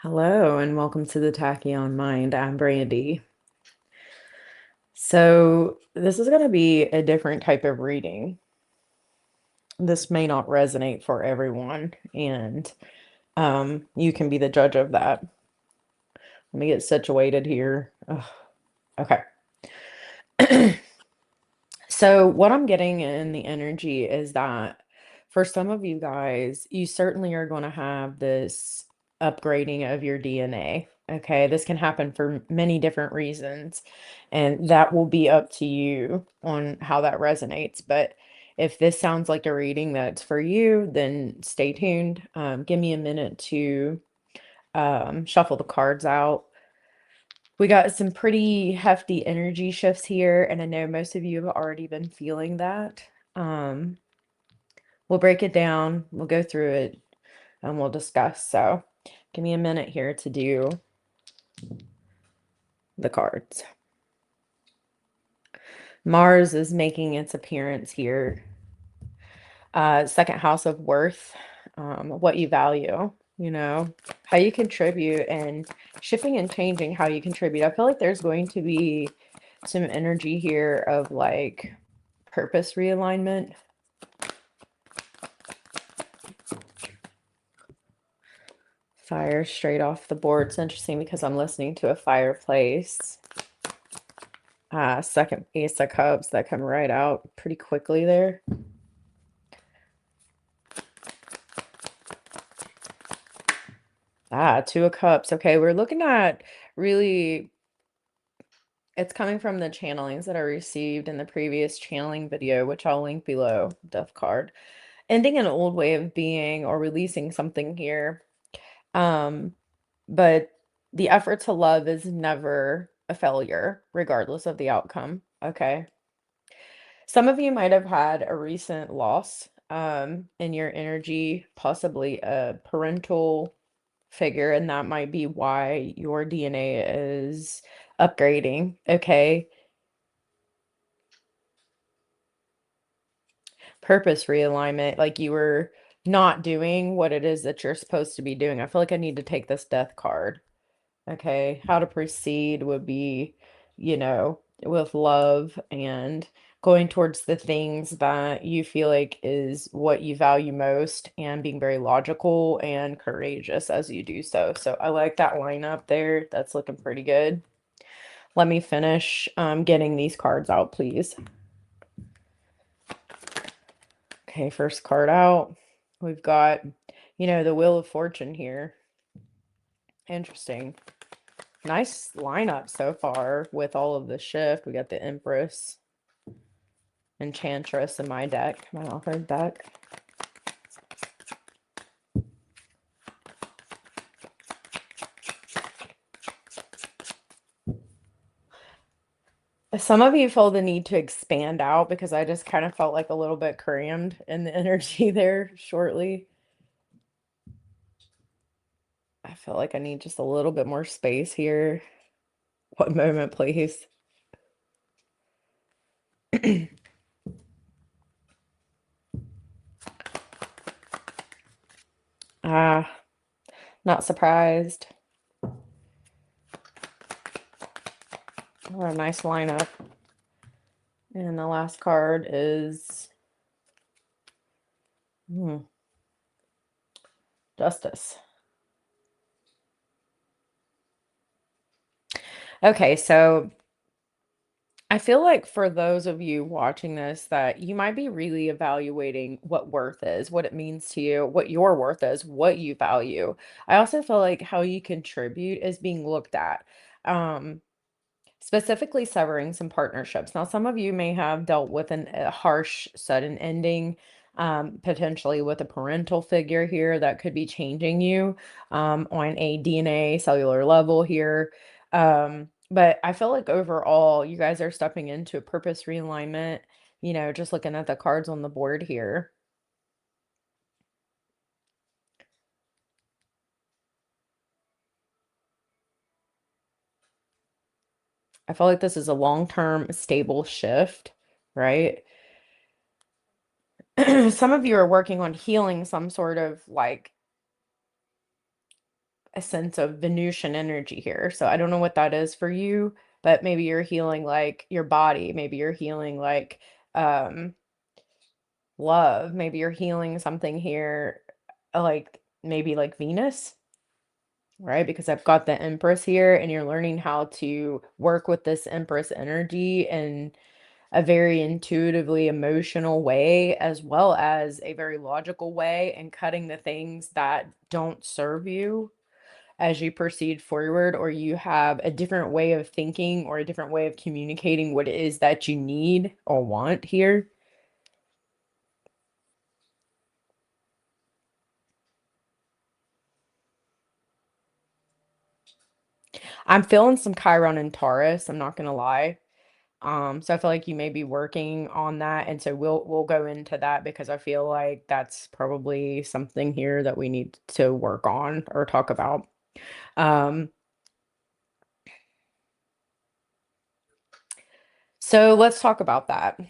Hello and welcome to the Taccion Mind. I'm Brandy. So, this is going to be a different type of reading. This may not resonate for everyone, and you can be the judge of that. Let me get situated here. Ugh, okay. So, what I'm getting in the energy is that for some of you guys, you certainly are going to have this upgrading of your DNA. Okay, this can happen for many different reasons, and that will be up to you on how that resonates. But if this sounds like a reading that's for you, then stay tuned. Give me a minute to shuffle the cards out. We got some pretty hefty energy shifts here, and I know most of you have already been feeling that. Um, we'll break it down, we'll go through it, and we'll discuss. So, give me a minute here to do the cards. Mars is making its appearance here. Second house of worth, what you value, how you contribute, and shifting and changing how you contribute. I feel like there's going to be some energy here of like purpose realignment. Fire straight off the board. It's interesting because I'm listening to a fireplace. Second Ace of Cups that come right out pretty quickly there. Two of Cups. Okay, we're looking at really, it's coming from the channelings that I received in the previous channeling video, which I'll link below, Death card. Ending an old way of being or releasing something here. But the effort to love is never a failure, regardless of the outcome. Okay. Some of you might have had a recent loss in your energy, possibly a parental figure, and that might be why your DNA is upgrading. Okay. Purpose realignment, like you were not doing what it is that you're supposed to be doing. I feel like I need to take this death card. Okay, how to proceed would be, with love and going towards the things that you feel like is what you value most and being very logical and courageous as you do so. So I like that lineup there. That's looking pretty good. Let me finish getting these cards out, please. Okay, first card out. We've got, the Wheel of Fortune here. Interesting. Nice lineup so far with all of the shift. We got the Empress, Enchantress in my deck, my author deck. Some of you feel the need to expand out because I just kind of felt like a little bit crammed in the energy there shortly. I feel like I need just a little bit more space here. One moment, please. Ah, not surprised. What a nice lineup. And the last card is Justice. Okay, so I feel like for those of you watching this, that you might be really evaluating what worth is, what it means to you, what your worth is, what you value. I also feel like how you contribute is being looked at. Um, Specifically severing some partnerships. Now, some of you may have dealt with a harsh, sudden ending, potentially with a parental figure here that could be changing you on a DNA cellular level here. But I feel like overall, you guys are stepping into a purpose realignment, just looking at the cards on the board here. I feel like this is a long-term stable shift, right? Some of you are working on healing some sort of like a sense of Venusian energy here. So I don't know what that is for you, but maybe you're healing like your body, maybe you're healing like um love, maybe you're healing something here like maybe like Venus, right? Because I've got the Empress here and you're learning how to work with this Empress energy in a very intuitively emotional way, as well as a very logical way, and cutting the things that don't serve you as you proceed forward, or you have a different way of thinking or a different way of communicating what it is that you need or want here. I'm feeling some Chiron and Taurus, I'm not gonna lie. So I feel like you may be working on that, and so we'll go into that because I feel like that's probably something here that we need to work on or talk about. Um, so let's talk about that.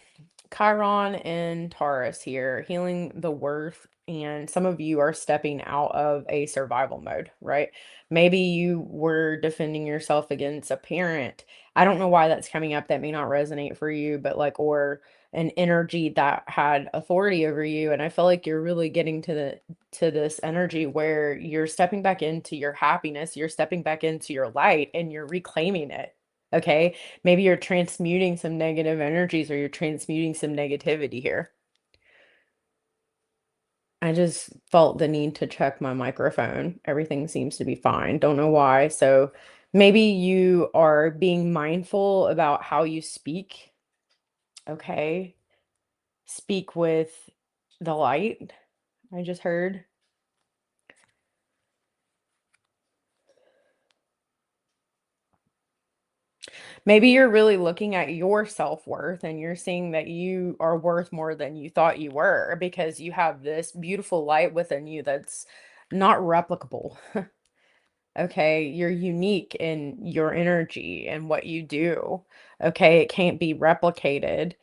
Chiron and Taurus here, healing the worth, and some of you are stepping out of a survival mode, right? Maybe you were defending yourself against a parent. I don't know why that's coming up. That may not resonate for you, but like, or an energy that had authority over you. And I feel like you're really getting to this energy where you're stepping back into your happiness, you're stepping back into your light, and you're reclaiming it. Okay, maybe you're transmuting some negative energies or you're transmuting some negativity here. I just felt the need to check my microphone. Everything seems to be fine. Don't know why. So maybe you are being mindful about how you speak. Okay. Speak with the light. I just heard. Maybe you're really looking at your self-worth and you're seeing that you are worth more than you thought you were because you have this beautiful light within you that's not replicable. Okay, you're unique in your energy and what you do. Okay, it can't be replicated.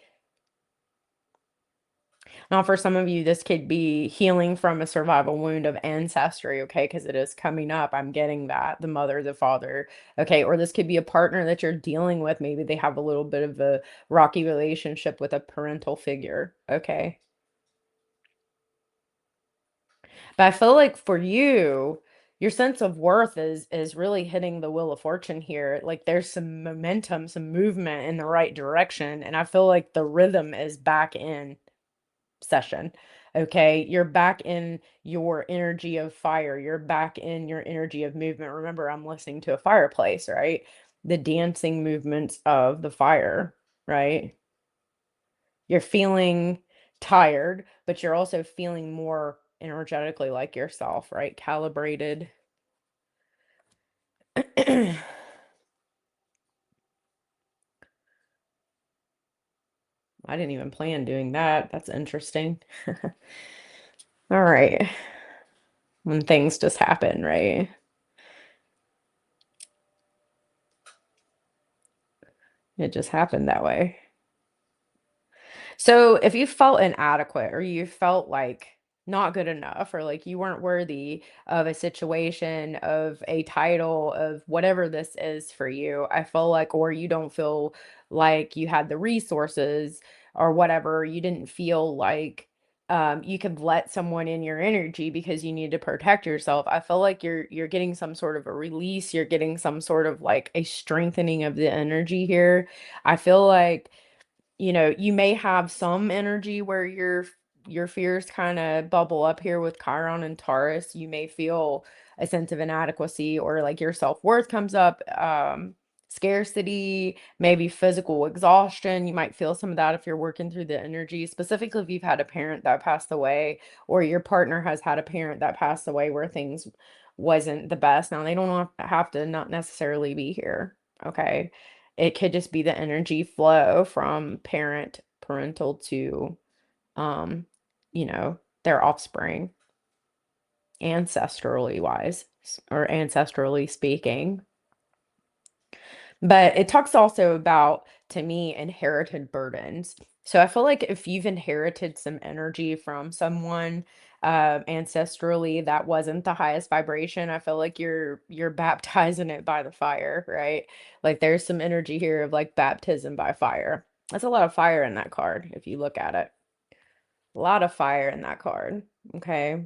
Now, for some of you, this could be healing from a survival wound of ancestry, okay, because it is coming up. I'm getting that, the mother, the father, okay, or this could be a partner that you're dealing with. Maybe they have a little bit of a rocky relationship with a parental figure, okay. But I feel like for you, your sense of worth is really hitting the wheel of fortune here. Like there's some momentum, some movement in the right direction, and I feel like the rhythm is back in session. Okay, you're back in your energy of fire. You're back in your energy of movement. Remember, I'm listening to a fireplace, right? The dancing movements of the fire, right? You're feeling tired, but you're also feeling more energetically like yourself, right? Calibrated. I didn't even plan doing that. That's interesting. All right. When things just happen, right? It just happened that way. So if you felt inadequate or you felt like not good enough or like you weren't worthy of a situation, of a title, of whatever this is for you, I feel like, or you don't feel like you had the resources or whatever, you didn't feel like you could let someone in your energy because you need to protect yourself. I feel like you're getting some sort of a release, you're getting some sort of like a strengthening of the energy here. I feel like you may have some energy where your fears kind of bubble up here with Chiron and Taurus. You may feel a sense of inadequacy or like your self-worth comes up, scarcity, maybe physical exhaustion. You might feel some of that if you're working through the energy, specifically if you've had a parent that passed away or your partner has had a parent that passed away where things wasn't the best. Now, they don't have to not necessarily be here. Okay, it could just be the energy flow from parental to, um, their offspring, ancestrally wise, or ancestrally speaking. But it talks also about, to me, inherited burdens. So I feel like if you've inherited some energy from someone, ancestrally that wasn't the highest vibration. I feel like you're baptizing it by the fire, right? Like there's some energy here of like baptism by fire. That's a lot of fire in that card if you look at it. A lot of fire in that card. Okay.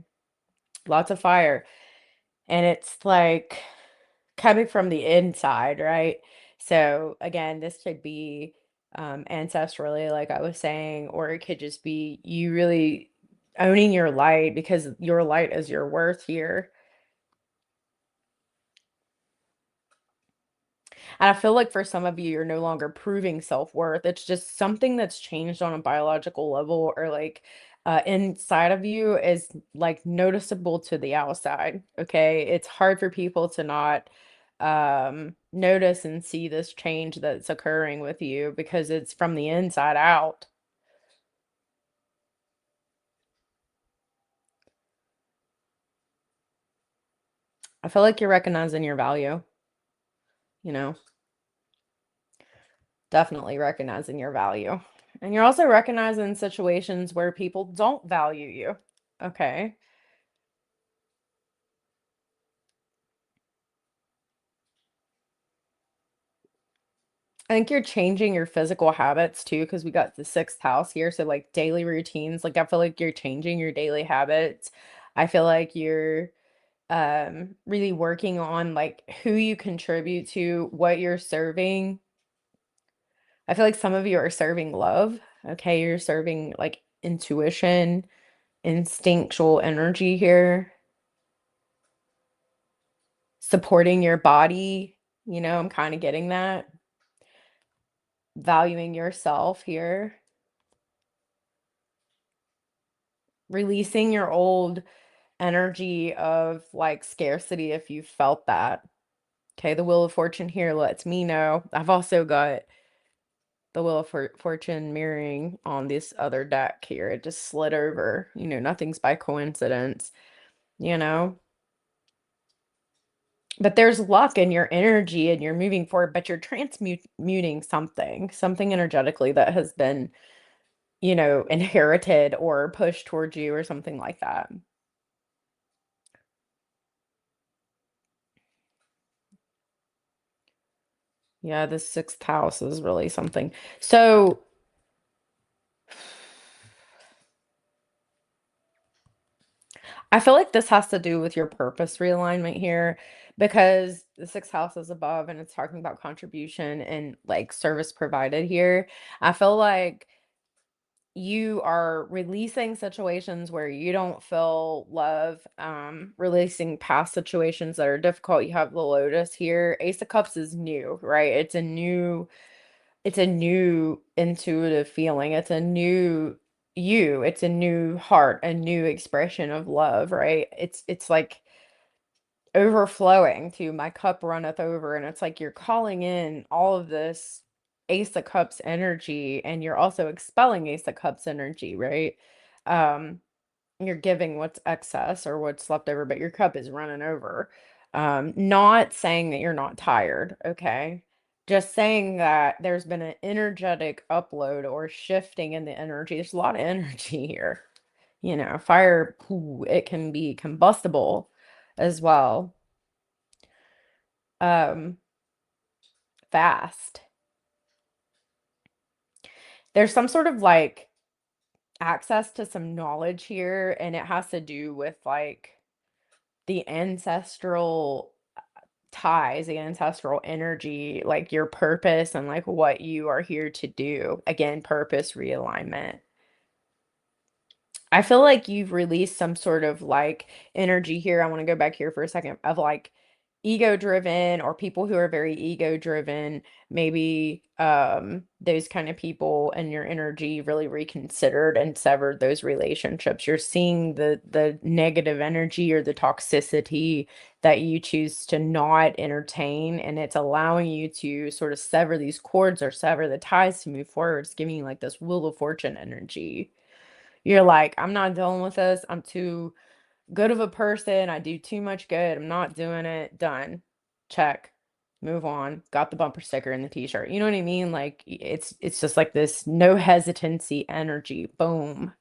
Lots of fire. And it's like coming from the inside, right? So again, this could be ancestrally, like I was saying, or it could just be you really owning your light because your light is your worth here. And I feel like for some of you, you're no longer proving self-worth. It's just something that's changed on a biological level or like inside of you is like noticeable to the outside. Okay. It's hard for people to not notice and see this change that's occurring with you because it's from the inside out. I feel like you're recognizing your value, you know, definitely recognizing your value. And you're also recognizing situations where people don't value you. Okay. I think you're changing your physical habits too, because we got the sixth house here. So, like daily routines, like I feel like you're changing your daily habits. I feel like you're really working on like who you contribute to, what you're serving. I feel like some of you are serving love. Okay, you're serving like intuition, instinctual energy here, supporting your body. I'm kind of getting that. Valuing yourself here, releasing your old energy of like scarcity if you felt that. Okay, the Wheel of Fortune here lets me know. I've also got the Wheel of Fortune mirroring on this other deck here. It just slid over. Nothing's by coincidence, you know? But there's luck in your energy and you're moving forward, but you're transmuting something energetically that has been, inherited or pushed towards you or something like that. Yeah, the sixth house is really something. So, I feel like this has to do with your purpose realignment here because the sixth house is above and it's talking about contribution and like service provided here. I feel like you are releasing situations where you don't feel love, releasing past situations that are difficult. You have the Lotus here. Ace of Cups is new, right? It's a new intuitive feeling. It's a new you. It's a new heart, a new expression of love, right? It's like overflowing to my cup runneth over. And it's like you're calling in all of this Ace of Cups energy and you're also expelling Ace of Cups energy, right? Um, you're giving what's excess or what's left over, but your cup is running over. Not saying that you're not tired, okay? Just saying that there's been an energetic upload or shifting in the energy. There's a lot of energy here. Fire, ooh, it can be combustible as well. Um, Fast. There's some sort of like access to some knowledge here, and it has to do with like the ancestral ties, the ancestral energy, like your purpose and like what you are here to do. Again, purpose realignment. I feel like you've released some sort of like energy here. I want to go back here for a second of like ego driven or people who are very ego driven, maybe those kind of people and your energy really reconsidered and severed those relationships. You're seeing the negative energy or the toxicity that you choose to not entertain, and it's allowing you to sort of sever these cords or sever the ties to move forward. It's giving you like this Wheel of Fortune energy. You're like, I'm not dealing with this. I'm too good of a person. I do too much good. I'm not doing it. Done. Check. Move on. Got the bumper sticker and the t-shirt. You know what I mean? Like it's just like this no hesitancy energy. Boom.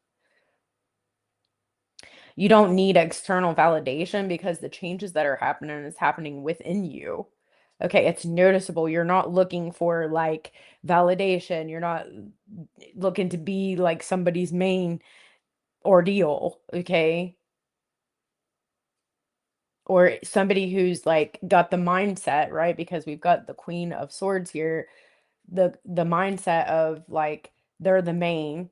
You don't need external validation because the changes that are happening is happening within you. Okay, it's noticeable. You're not looking for like validation. You're not looking to be like somebody's main ordeal, okay? Or somebody who's like got the mindset, right? Because we've got the Queen of Swords here, the mindset of like they're the main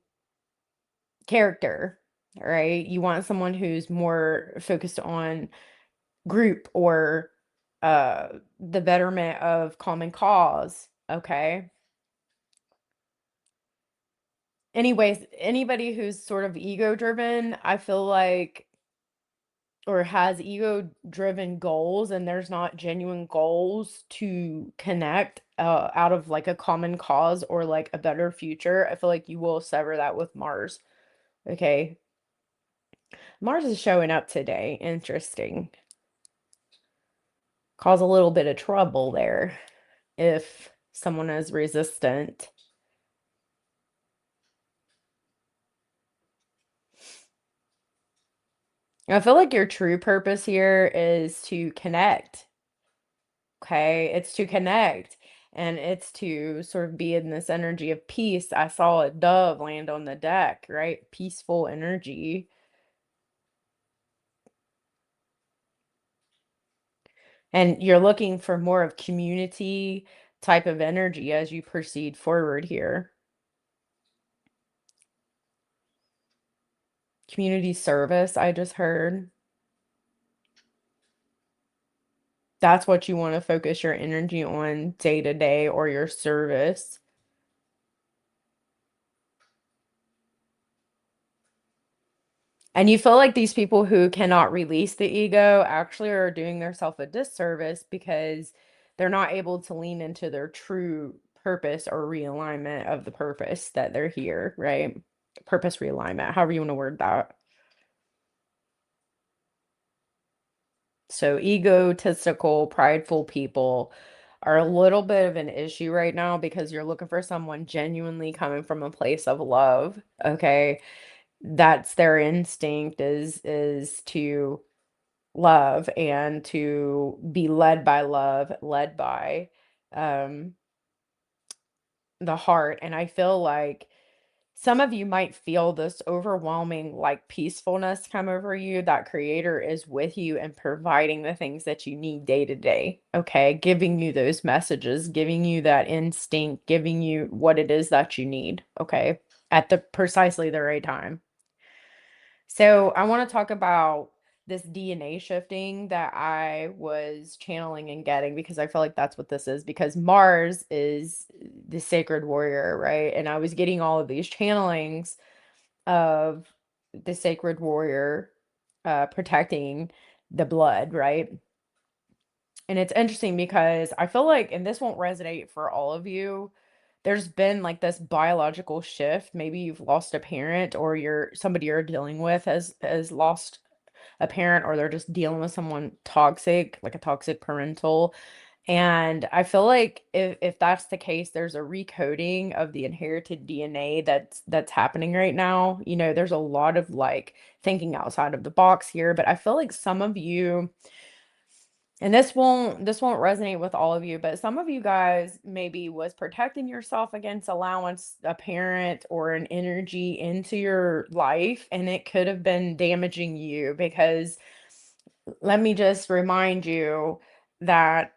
character, right? You want someone who's more focused on group or the betterment of common cause, okay? Anyways, anybody who's sort of ego driven, I feel like, or has ego driven goals and there's not genuine goals to connect out of like a common cause or like a better future, I feel like you will sever that with Mars. Okay. Mars is showing up today. Interesting. Cause a little bit of trouble there if someone is resistant. I feel like your true purpose here is to connect. Okay. It's to connect and it's to sort of be in this energy of peace. I saw a dove land on the deck, right? Peaceful energy. And you're looking for more of community type of energy as you proceed forward here. Community service, I just heard. That's what you want to focus your energy on day to day or your service. And you feel like these people who cannot release the ego actually are doing themselves a disservice because they're not able to lean into their true purpose or realignment of the purpose that they're here, right? Purpose realignment, however you want to word that. So egotistical, prideful people are a little bit of an issue right now because you're looking for someone genuinely coming from a place of love, okay? That's their instinct is to love and to be led by love, led by um the heart. And I feel like some of you might feel this overwhelming like peacefulness come over you. That creator is with you and providing the things that you need day to day. Okay. Giving you those messages, giving you that instinct, giving you what it is that you need. Okay. At the precisely the right time. So I want to talk about this DNA shifting that I was channeling and getting because I feel like that's what this is because Mars is the sacred warrior, right? And I was getting all of these channelings of the sacred warrior protecting the blood, right? And it's interesting because I feel like, and this won't resonate for all of you, there's been like this biological shift. Maybe you've lost a parent or you're somebody you're dealing with has lost a parent or they're just dealing with someone toxic, like a toxic parental. And I feel like if that's the case, there's a recoding of the inherited DNA that's happening right now. You know, there's a lot of like thinking outside of the box here, but I feel like some of you, and this won't resonate with all of you, but some of you guys maybe was protecting yourself against allowance a parent or an energy into your life, and it could have been damaging you because let me just remind you that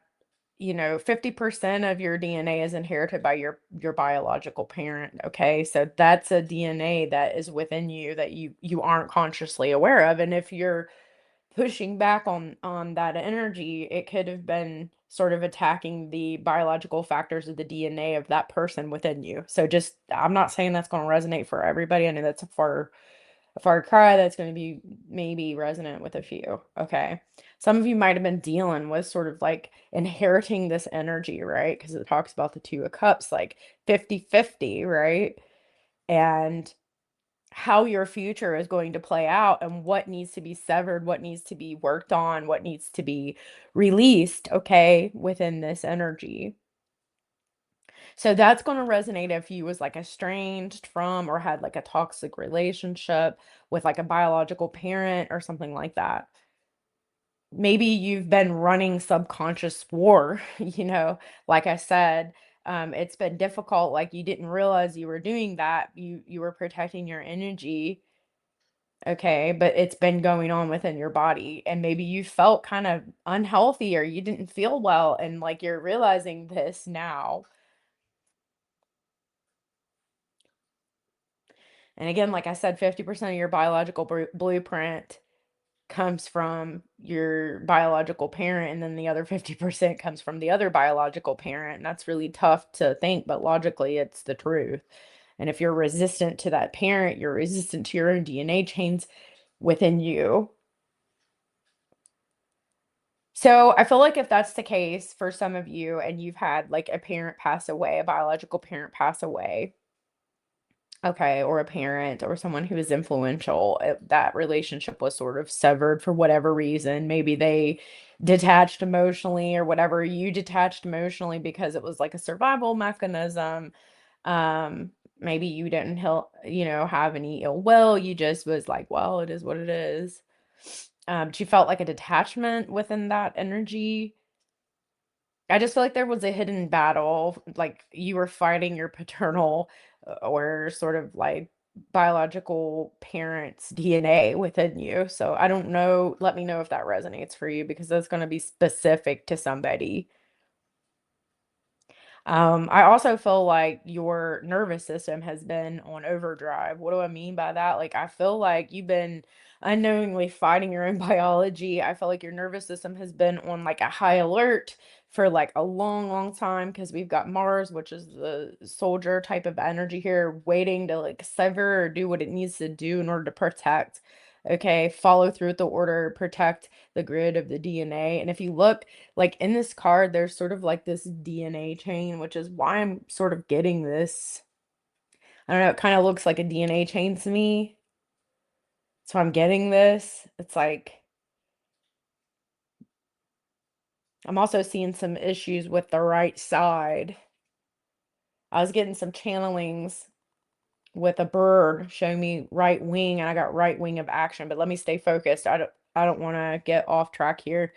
50% of your DNA is inherited by your biological parent, okay? So that's a DNA that is within you that you aren't consciously aware of. And if you're pushing back on that energy, it could have been sort of attacking the biological factors of the DNA of that person within you. So just I'm not saying that's going to resonate for everybody. I know that's a far cry that's going to be maybe resonant with a few. Okay. Some of you might have been dealing with sort of like inheriting this energy, right? Because it talks about the two of cups, like 50-50, right? And how your future is going to play out and what needs to be severed, what needs to be worked on, what needs to be released, okay, within this energy. So that's going to resonate if you was like estranged from or had like a toxic relationship with like a biological parent or something like that. Maybe you've been running subconscious war, like I said, it's been difficult, like you didn't realize you were doing that. You were protecting your energy, okay, but it's been going on within your body, and maybe you felt kind of unhealthy or you didn't feel well, and like you're realizing this now. And again, like I said, 50% of your biological blueprint comes from your biological parent, and then the other 50% comes from the other biological parent. And that's really tough to think, but logically, it's the truth. And if you're resistant to that parent, you're resistant to your own DNA chains within you. So I feel like if that's the case for some of you, and you've had like a parent pass away, a biological parent pass away, okay, or a parent or someone who is influential, that relationship was sort of severed for whatever reason. Maybe they detached emotionally or whatever. You detached emotionally because it was like a survival mechanism. Maybe you didn't have any ill will. You just was like, well, it is what it is. But you felt like a detachment within that energy. I just feel like there was a hidden battle, like you were fighting your paternal or sort of like biological parents' DNA within you. So I don't know. Let me know if that resonates for you because that's going to be specific to somebody. I also feel like your nervous system has been on overdrive. What do I mean by that? Like, I feel like you've been unknowingly fighting your own biology. I feel like your nervous system has been on like a high alert for like a long, long time because we've got Mars, which is the soldier type of energy here, waiting to like sever or do what it needs to do in order to protect. Okay, follow through with the order, protect the grid of the DNA. And if you look, like in this card, there's sort of like this DNA chain, which is why I'm sort of getting this. I don't know, it kind of looks like a DNA chain to me. So I'm getting this. It's like I'm also seeing some issues with the right side. I was getting some channelings with a bird showing me right wing, and I got right wing of action, but let me stay focused. I don't want to get off track here.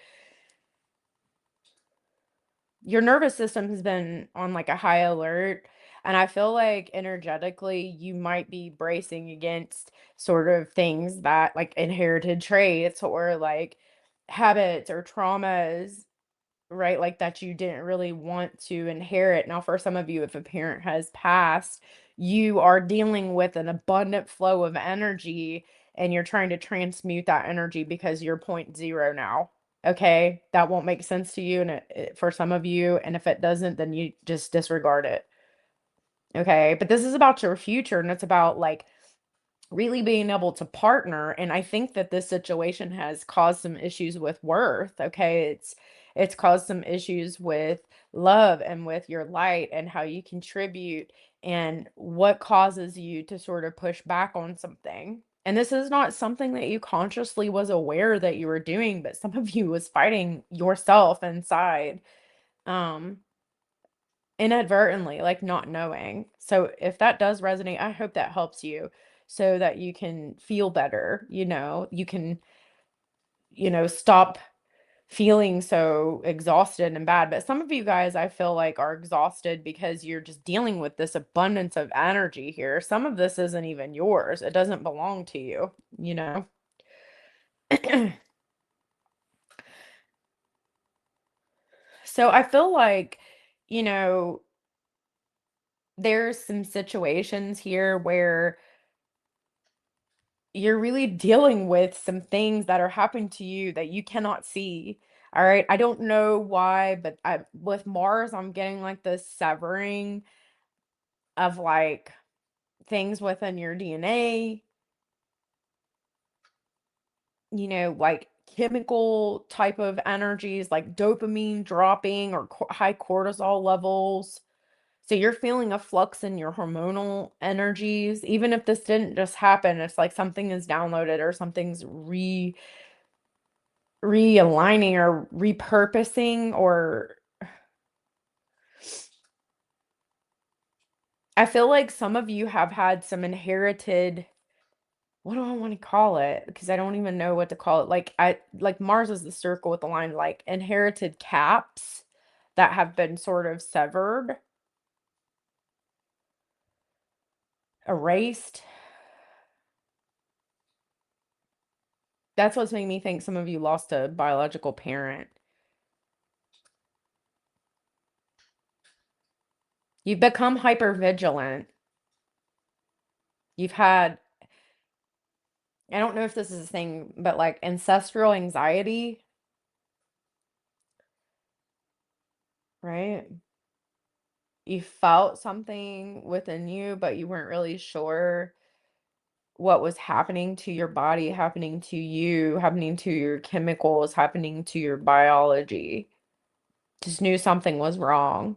Your nervous system has been on like a high alert, and I feel like energetically you might be bracing against sort of things that like inherited traits or like habits or traumas, right? Like that you didn't really want to inherit. Now, for some of you, if a parent has passed, you are dealing with an abundant flow of energy and you're trying to transmute that energy because you're point zero now. Okay, that won't make sense to you, and for some of you, and if it doesn't, then you just disregard it. Okay, but this is about your future, and it's about like really being able to partner. And I think that this situation has caused some issues with worth. Okay, it's caused some issues with love and with your light and how you contribute and what causes you to sort of push back on something. And this is not something that you consciously was aware that you were doing, but some of you was fighting yourself inside. Um Inadvertently, like not knowing. So if that does resonate, I hope that helps you so that you can feel better, you can, stop feeling so exhausted and bad. But some of you guys, I feel like, are exhausted because you're just dealing with this abundance of energy here. Some of this isn't even yours. It doesn't belong to you, you know? So I feel like, you know, there's some situations here where you're really dealing with some things that are happening to you that you cannot see. All right. I don't know why, but with Mars, I'm getting like this severing of like things within your DNA, like chemical type of energies, like dopamine dropping or high cortisol levels. So you're feeling a flux in your hormonal energies. Even if this didn't just happen, it's like something is downloaded or something's realigning or repurposing or I feel like some of you have had some inherited, what do I want to call it? Because I don't even know what to call it. Like Mars is the circle with the line, like inherited caps that have been sort of severed, erased. That's what's made me think some of you lost a biological parent. You've become hyper vigilant. You've had, I don't know if this is a thing, but like ancestral anxiety, right? You felt something within you, but you weren't really sure what was happening to your body, happening to you, happening to your chemicals, happening to your biology. Just knew something was wrong.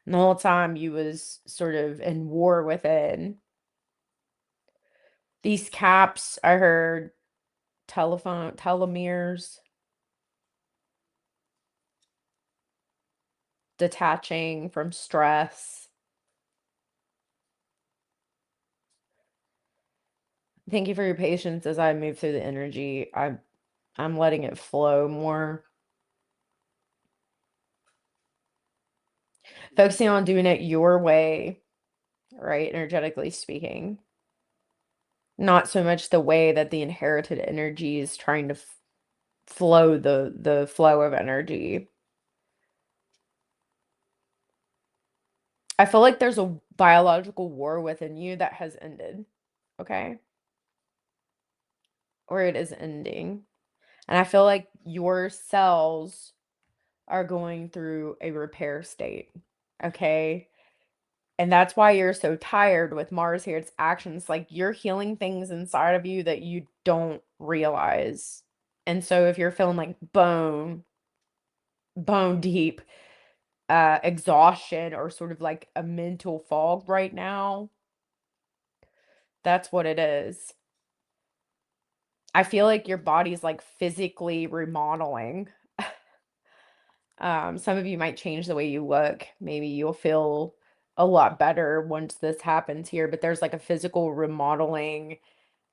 And the whole time you was sort of in war within. These caps, I heard telephone telomeres detaching from stress. Thank you for your patience as I move through the energy. I'm letting it flow more. Focusing on doing it your way, right? Energetically speaking. Not so much the way that the inherited energy is trying to flow the flow of energy. I feel like there's a biological war within you that has ended, okay? Or it is ending. And I feel like your cells are going through a repair state, okay? And that's why you're so tired with Mars here. It's actions like you're healing things inside of you that you don't realize. And so if you're feeling like bone deep exhaustion or sort of like a mental fog right now, that's what it is. I feel like your body's like physically remodeling. Some of you might change the way you look. Maybe you'll feel a lot better once this happens here, but there's like a physical remodeling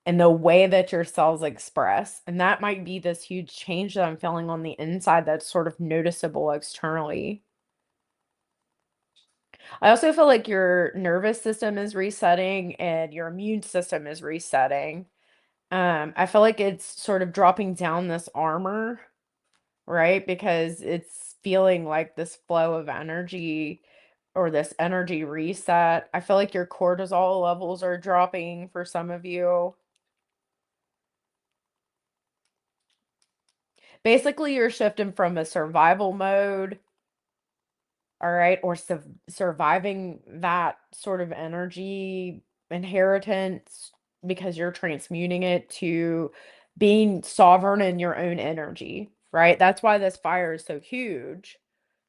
in the way that your cells express. And that might be this huge change that I'm feeling on the inside that's sort of noticeable externally. I also feel like your nervous system is resetting and your immune system is resetting. I feel like it's sort of dropping down this armor, right? Because it's feeling like this flow of energy or this energy reset. I feel like your cortisol levels are dropping for some of you. Basically, you're shifting from a survival mode, all right, or surviving that sort of energy inheritance because you're transmuting it to being sovereign in your own energy, right? That's why this fire is so huge,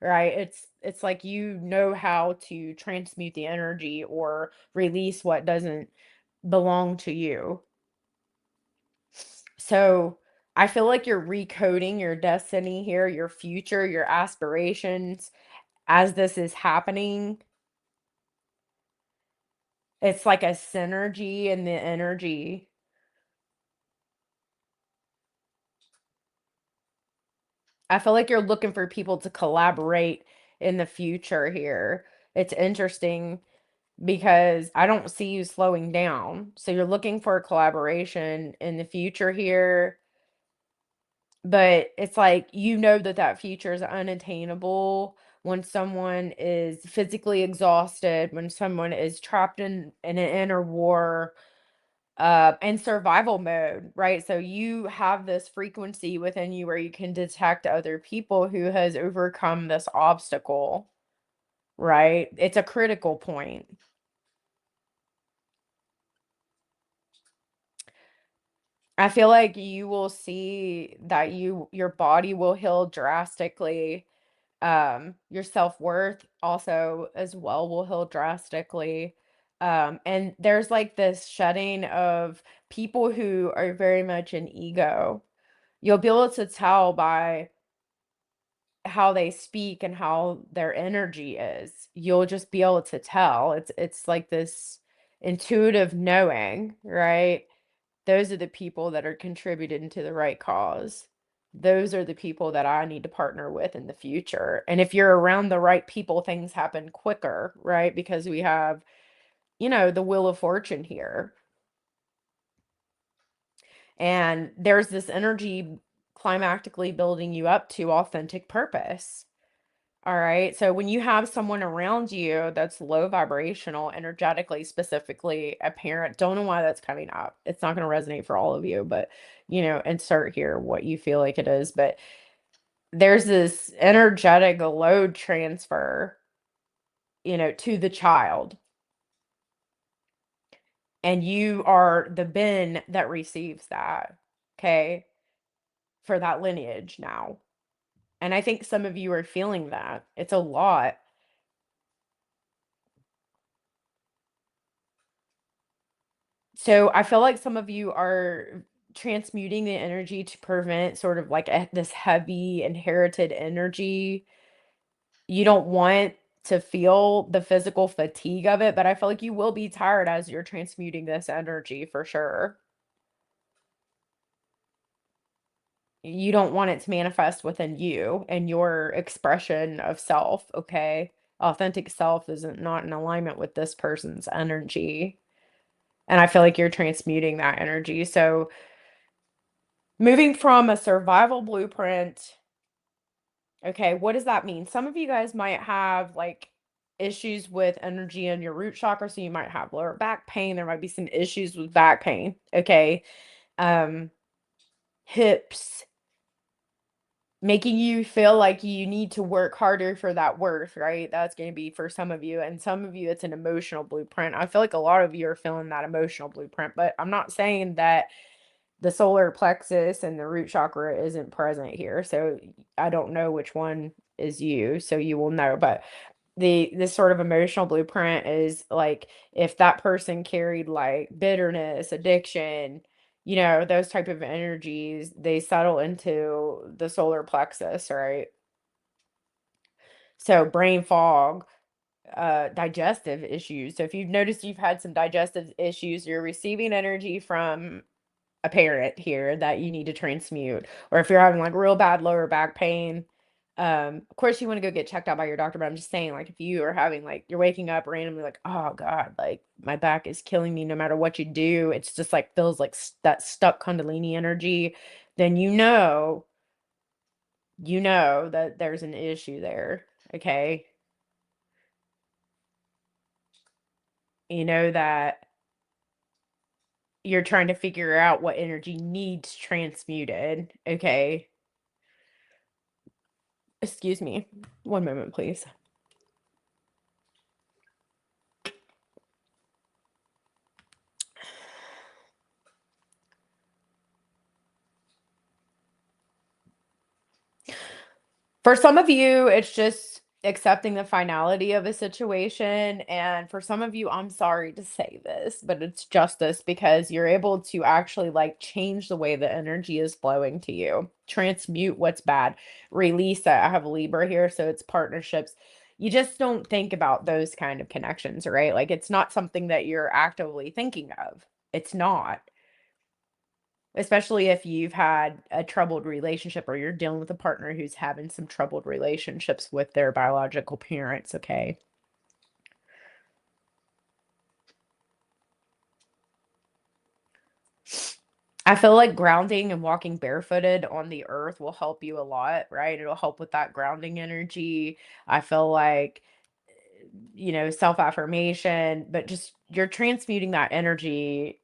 right? It's like you know how to transmute the energy or release what doesn't belong to you. So I feel like you're recoding your destiny here, your future, your aspirations as this is happening. It's like a synergy in the energy. I feel like you're looking for people to collaborate in the future here. It's interesting because I don't see you slowing down. So you're looking for a collaboration in the future here, but it's like you know that that future is unattainable when someone is physically exhausted, when someone is trapped in an inner war and survival mode, right? So you have this frequency within you where you can detect other people who has overcome this obstacle, right? It's a critical point. I feel like you will see that your body will heal drastically. Your self-worth also as well will heal drastically. And there's like this shedding of people who are very much an ego. You'll be able to tell by how they speak and how their energy is. You'll just be able to tell. It's like this intuitive knowing, right? Those are the people that are contributing to the right cause. Those are the people that I need to partner with in the future. And if you're around the right people, things happen quicker, right? Because we have, the wheel of fortune here. And there's this energy climactically building you up to authentic purpose. All right. So when you have someone around you that's low vibrational, energetically, specifically a parent, don't know why that's coming up. It's not going to resonate for all of you, but insert here what you feel like it is. But there's this energetic load transfer, to the child. And you are the bin that receives that. Okay. For that lineage now. And I think some of you are feeling that. It's a lot. So I feel like some of you are transmuting the energy to prevent sort of like this heavy inherited energy. You don't want to feel the physical fatigue of it, but I feel like you will be tired as you're transmuting this energy for sure. You don't want it to manifest within you and your expression of self, okay? Authentic self isn't not in alignment with this person's energy. And I feel like you're transmuting that energy. So moving from a survival blueprint, okay, what does that mean? Some of you guys might have like issues with energy in your root chakra, so you might have lower back pain. There might be some issues with back pain, okay? Um, hips, making you feel like you need to work harder for that worth, right? That's going to be for some of you. And some of you, it's an emotional blueprint. I feel like a lot of you are feeling that emotional blueprint, but I'm not saying that the solar plexus and the root chakra isn't present here. So I don't know which one is you, so you will know. But this sort of emotional blueprint is like if that person carried like bitterness, addiction, those type of energies, they settle into the solar plexus, right? So brain fog, digestive issues. So if you've noticed you've had some digestive issues, you're receiving energy from a parent here that you need to transmute. Or if you're having like real bad lower back pain, of course you want to go get checked out by your doctor, but I'm just saying, like, if you are having like you're waking up randomly like, oh God, like my back is killing me no matter what you do, it's just like feels like that stuck kundalini energy, then you know that there's an issue there. Okay. You know that you're trying to figure out what energy needs transmuted. Okay. Excuse me. One moment, please. For some of you, it's just accepting the finality of a situation. And for some of you, I'm sorry to say this, but it's justice because you're able to actually like change the way the energy is flowing to you, transmute what's bad, release that. I have a Libra here, so it's partnerships. You just don't think about those kind of connections, right? Like it's not something that you're actively thinking of. It's not. Especially if you've had a troubled relationship or you're dealing with a partner who's having some troubled relationships with their biological parents, okay? I feel like grounding and walking barefooted on the earth will help you a lot, right? It'll help with that grounding energy. I feel like, self-affirmation, but just you're transmuting that energy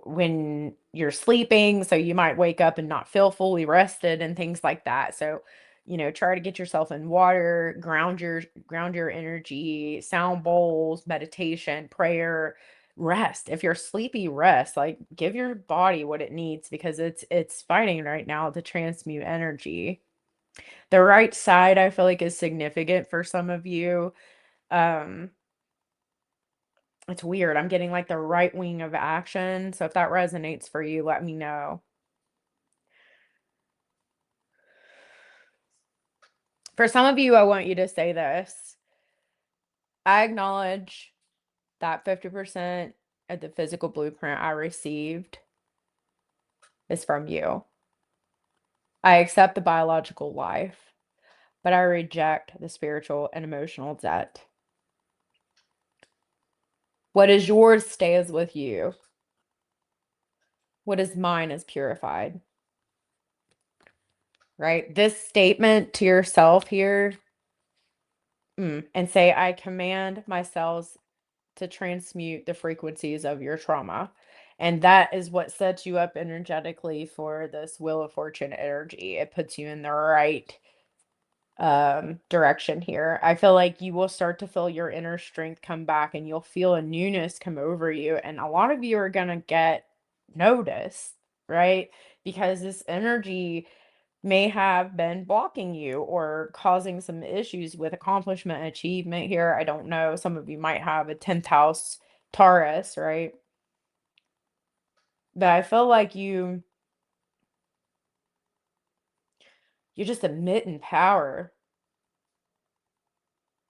when you're sleeping. So you might wake up and not feel fully rested and things like that. So, try to get yourself in water, ground your energy, sound bowls, meditation, prayer, rest. If you're sleepy, rest. Like give your body what it needs because it's fighting right now to transmute energy. The right side, I feel like is significant for some of you. Um, it's weird. I'm getting like the right wing of action. So if that resonates for you, let me know. For some of you, I want you to say this. I acknowledge that 50% of the physical blueprint I received is from you. I accept the biological life, but I reject the spiritual and emotional debt. What is yours stays with you. What is mine is purified. Right? This statement to yourself here, and say, I command my cells to transmute the frequencies of your trauma. And that is what sets you up energetically for this Wheel of Fortune energy. It puts you in the right direction here. I feel like you will start to feel your inner strength come back and you'll feel a newness come over you. And a lot of you are going to get noticed, right? Because this energy may have been blocking you or causing some issues with accomplishment and achievement here. I don't know. Some of you might have a 10th house Taurus, right? But I feel like you're just emitting power,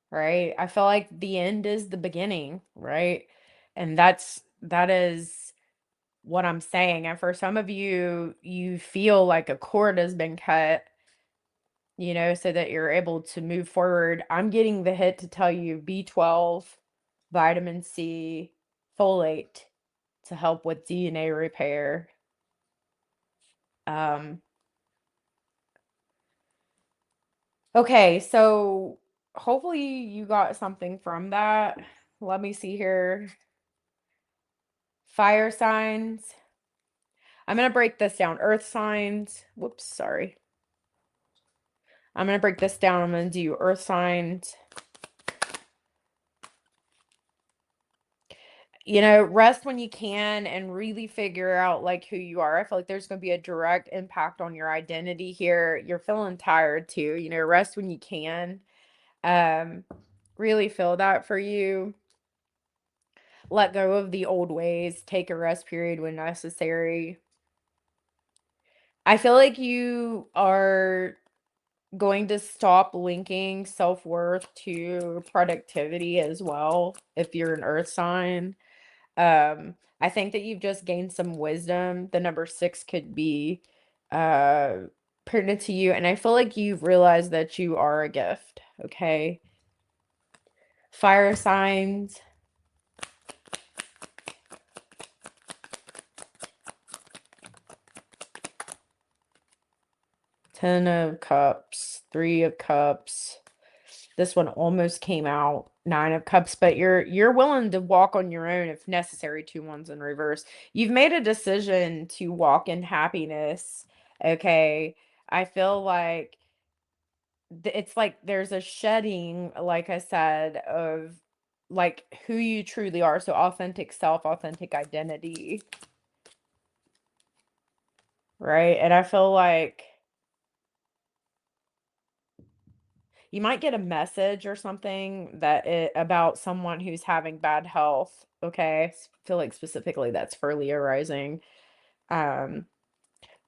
right? I feel like the end is the beginning, right? And that is what I'm saying. And for some of you, you feel like a cord has been cut, so that you're able to move forward. I'm getting the hit to tell you B12, vitamin C, folate to help with DNA repair. Okay, so hopefully you got something from that. Let me see here. Fire signs. I'm going to break this down. Earth signs. Whoops, sorry. I'm going to break this down. I'm going to do earth signs. Rest when you can and really figure out like who you are. I feel like there's going to be a direct impact on your identity here. You're feeling tired too. Rest when you can. Really feel that for you. Let go of the old ways. Take a rest period when necessary. I feel like you are going to stop linking self-worth to productivity as well if you're an earth sign. I think that you've just gained some wisdom. The number 6 could be pertinent to you, and I feel like you've realized that you are a gift. Okay. Fire signs. Ten of Cups, Three of Cups. This one almost came out, Nine of Cups, but you're willing to walk on your own if necessary. Two ones in reverse. You've made a decision to walk in happiness. Okay. I feel like it's like there's a shedding, like I said, of like who you truly are. So authentic self, authentic identity. Right. And I feel like you might get a message or something about someone who's having bad health. Okay. Feel like specifically that's for Leo rising. Um,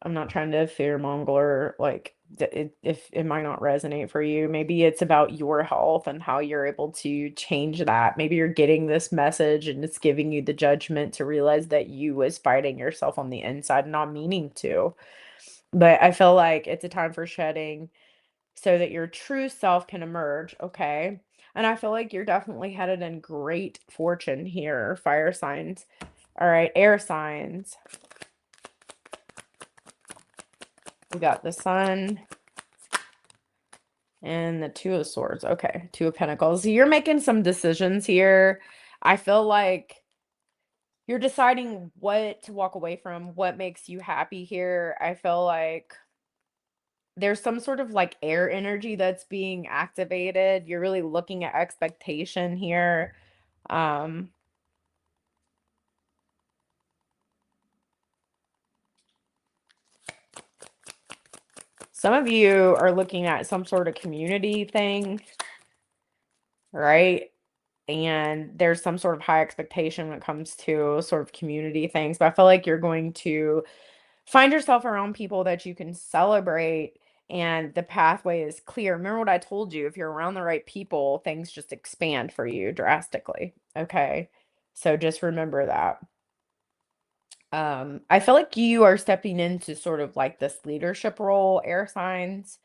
I'm not trying to fearmonger or like if it might not resonate for you. Maybe it's about your health and how you're able to change that. Maybe you're getting this message and it's giving you the judgment to realize that you was fighting yourself on the inside, not meaning to. But I feel like it's a time for shedding so that your true self can emerge, okay? And I feel like you're definitely headed in great fortune here, fire signs. All right, air signs. We got the Sun and the Two of Swords. Okay, Two of Pentacles. So you're making some decisions here. I feel like you're deciding what to walk away from, what makes you happy here. I feel like there's some sort of like air energy that's being activated. You're really looking at expectation here. Um, some of you are looking at some sort of community thing, right? And there's some sort of high expectation when it comes to sort of community things. But I feel like you're going to find yourself around people that you can celebrate and the pathway is clear. Remember what I told you, if you're around the right people, things just expand for you drastically. Okay. So just remember that. I feel like you are stepping into sort of like this leadership role, air signs.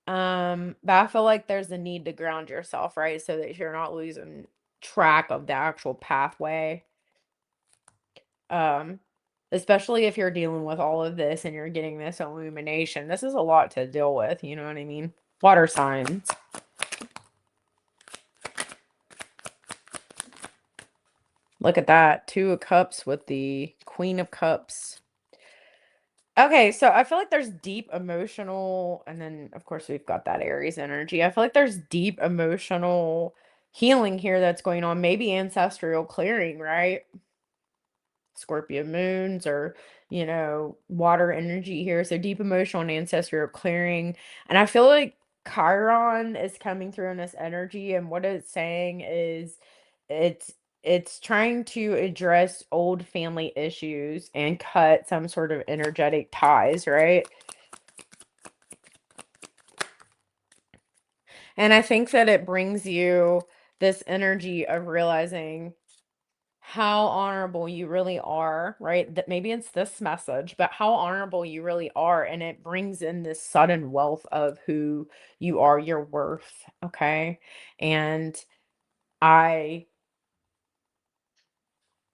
But I feel like there's a need to ground yourself, right? So that you're not losing track of the actual pathway. Um, Especially if you're dealing with all of this and you're getting this illumination. This is a lot to deal with, you know what I mean? Water signs. Look at that. 2 of Cups with the Queen of Cups. Okay, so I feel like there's deep emotional, and then of course we've got that Aries energy. I feel like there's deep emotional healing here that's going on, maybe ancestral clearing, right? Scorpio moons or, water energy here. So deep emotional and ancestral clearing. And I feel like Chiron is coming through in this energy. And what it's saying is it's it's trying to address old family issues and cut some sort of energetic ties, right? And I think that it brings you this energy of realizing how honorable you really are, right? That maybe it's this message, but how honorable you really are. And it brings in this sudden wealth of who you are, your worth. Okay. And I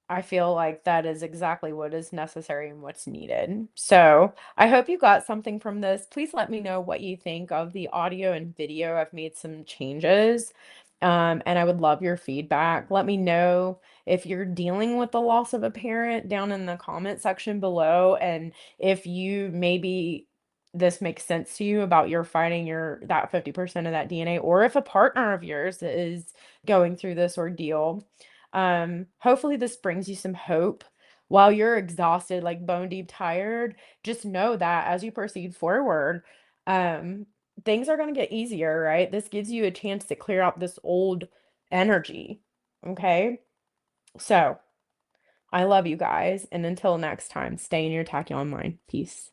I feel like that is exactly what is necessary and what's needed. So I hope you got something from this. Please let me know what you think of the audio and video. I've made some changes. And I would love your feedback. Let me know if you're dealing with the loss of a parent down in the comment section below. And if you maybe this makes sense to you about your fighting your that 50% of that DNA, or if a partner of yours is going through this ordeal. Hopefully this brings you some hope while you're exhausted, like bone deep tired. Just know that as you proceed forward, um, things are going to get easier, right? This gives you a chance to clear out this old energy. Okay. So I love you guys. And until next time, stay in your Tachyon mind. Peace.